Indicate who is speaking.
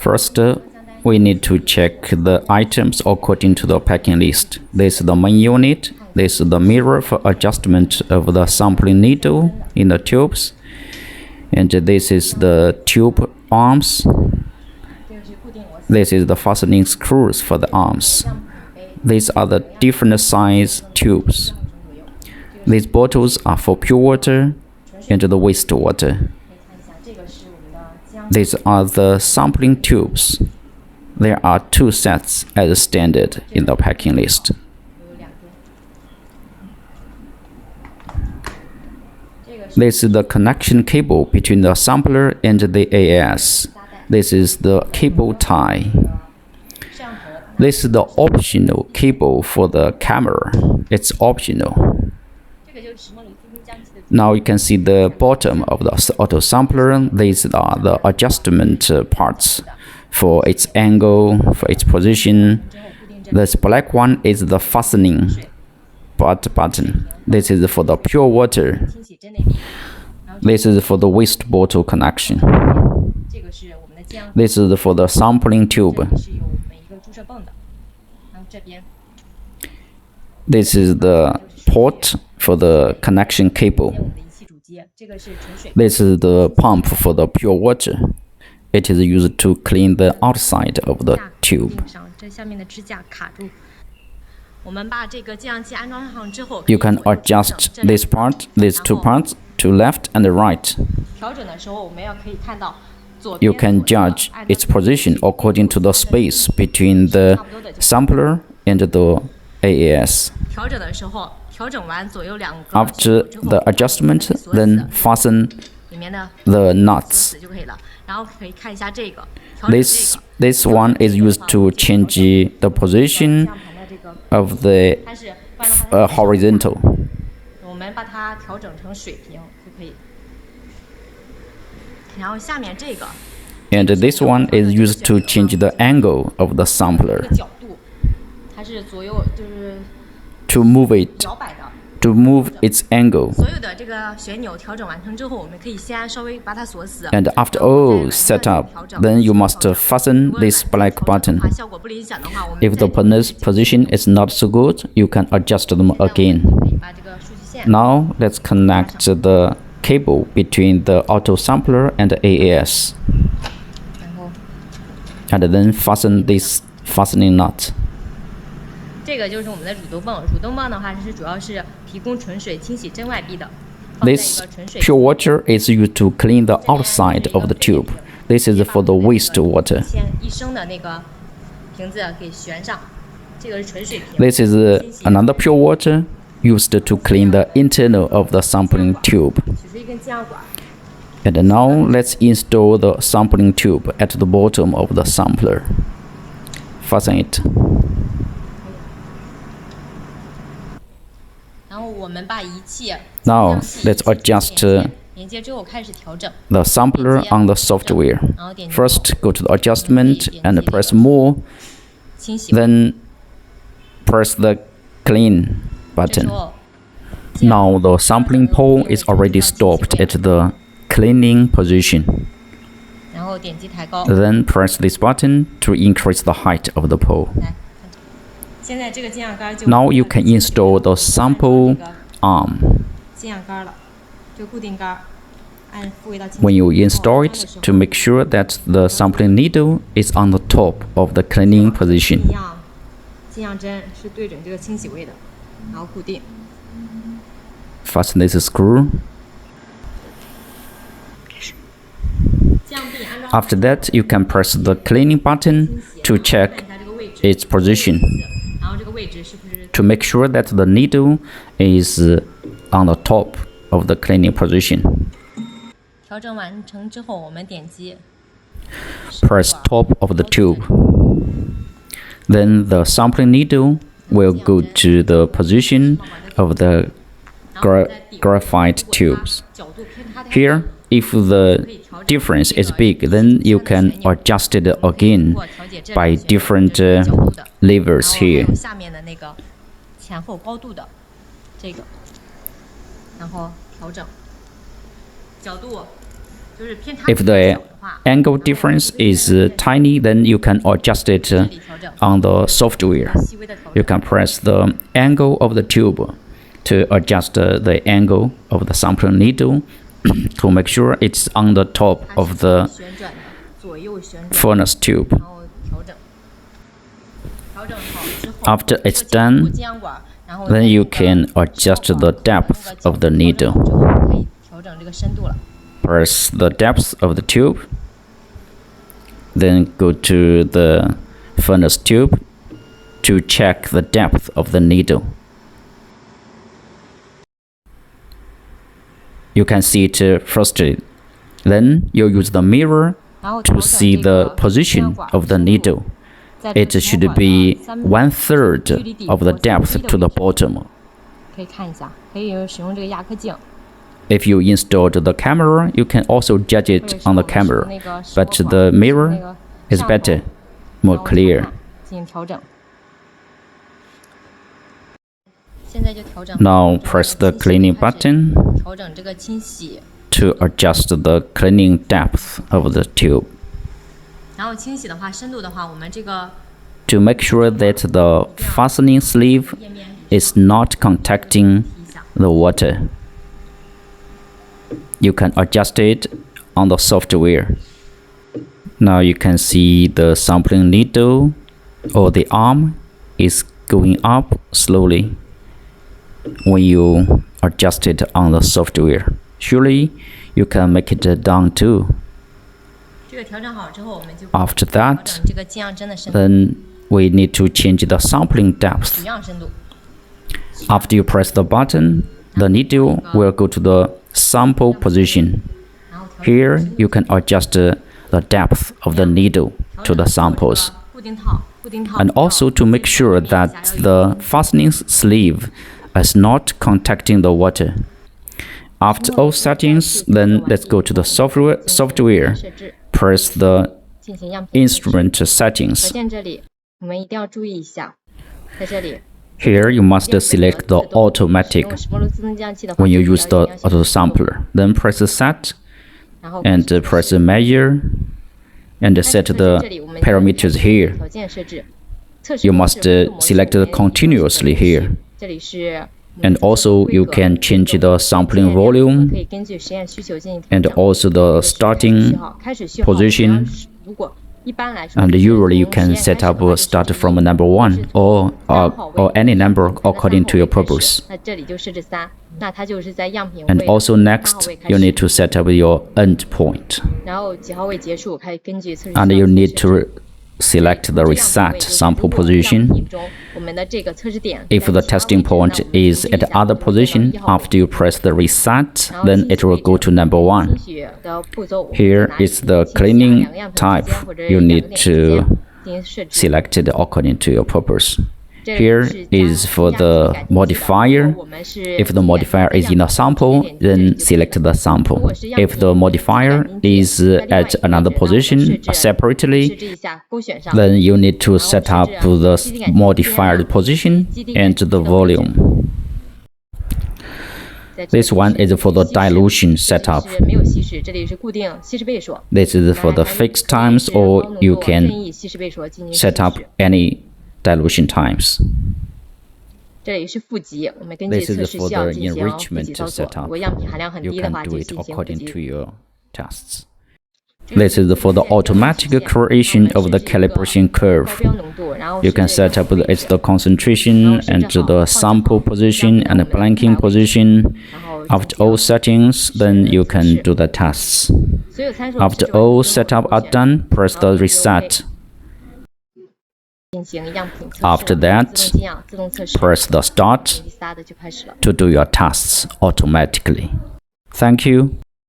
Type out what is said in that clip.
Speaker 1: First, we need to check the items according to the packing list. This is the main unit. This is the mirror for adjustment of the sampling needle in the tubes. And this is the tube arms. This is the fastening screws for the arms. These are the different size tubes. These bottles are for pure water and the wastewater. These are the sampling tubes. There are 2 sets as standard in the packing list. This is the connection cable between the sampler and the AAS. This is the cable tie. This is the optional cable for the camera. It's optional. Now you can see the bottom of the autosampler. These are the adjustment parts for its angle, for its position. This black one is the fastening button. This is for the pure water. This is for the waste bottle connection. This is for the sampling tube. This is the port for the connection cable. This is the pump for the pure water. It is used to clean the outside of the tube. You can adjust this part, these 2 parts, to left and right. You can judge its position according to the space between the sampler and the AAS. After the adjustment, then fasten the nuts. This one is used to change the position of the horizontal. And this one is used to change the angle of the sampler. To move its angle. And after all set up, then you must fasten this black button. If the position is not so good, you can adjust them again. Now let's connect the cable between the autosampler and the AAS. And then fasten this fastening nut. This pure water is used to clean the outside of the tube. This is for the waste water. This is another pure water used to clean the internal of the sampling tube. And now let's install the sampling tube at the bottom of the sampler. Fasten it. Now let's adjust the sampler on the software. First, go to the adjustment and press more. Then press the clean button. Now the sampling pole is already stopped at the cleaning position. Then press this button to increase the height of the pole. Now you can install the sample arm. When you install it, to make sure that the sampling needle is on the top of the cleaning position. Fasten this screw. After that, you can press the cleaning button to check its position, to make sure that the needle is on the top of the cleaning position. Press top of the tube. Then the sampling needle will go to the position of the graphite tubes. Here, if the difference is big, then you can adjust it again by different levers here. If the angle difference is tiny, then you can adjust it on the software. You can press the angle of the tube to adjust the angle of the sampling needle to make sure it's on the top of the furnace tube. After it's done, then you can adjust the depth of the needle. Press the depth of the tube, then go to the furnace tube to check the depth of the needle. You can see it firstly. Then you use the mirror to see the position of the needle. It should be 1/3 of the depth to the bottom. If you installed the camera, you can also judge it on the camera, but the mirror is better, more clear. Now press the cleaning button to adjust the cleaning depth of the tube. To make sure that the fastening sleeve is not contacting the water, you can adjust it on the software. Now you can see the sampling needle or the arm is going up slowly when you adjust it on the software. Surely you can make it down too. After that, then we need to change the sampling depth. After you press the button, the needle will go to the sample position. Here you can adjust the depth of the needle to the samples. And also to make sure that the fastening sleeve is not contacting the water. After all settings, then let's go to the software. Press the instrument settings. Here you must select the automatic when you use the Autosampler. Then press set and press measure and set the parameters here. You must select continuously here. And also you can change the sampling volume and also the starting position. And usually you can set up start from number 1 or any number according to your purpose. And also next, you need to set up your end point. And you need to select the reset sample position. If the testing point is at the other position, after you press the reset, then it will go to number 1. Here is the cleaning type. You need to select it according to your purpose. Here is for the modifier. If the modifier is in a sample, then select the sample. If the modifier is at another position separately, then you need to set up the modifier position and the volume. This one is for the dilution setup. This is for the fixed times, or you can set up any dilution times. This is for the enrichment setup. You can do it according to your tests. This is for the automatic creation of the calibration curve. You can set up the concentration and the sample position and the blanking position. After all settings, then you can do the tests. After all setup are done, press the reset. After that, press the start to do your tests automatically. Thank you.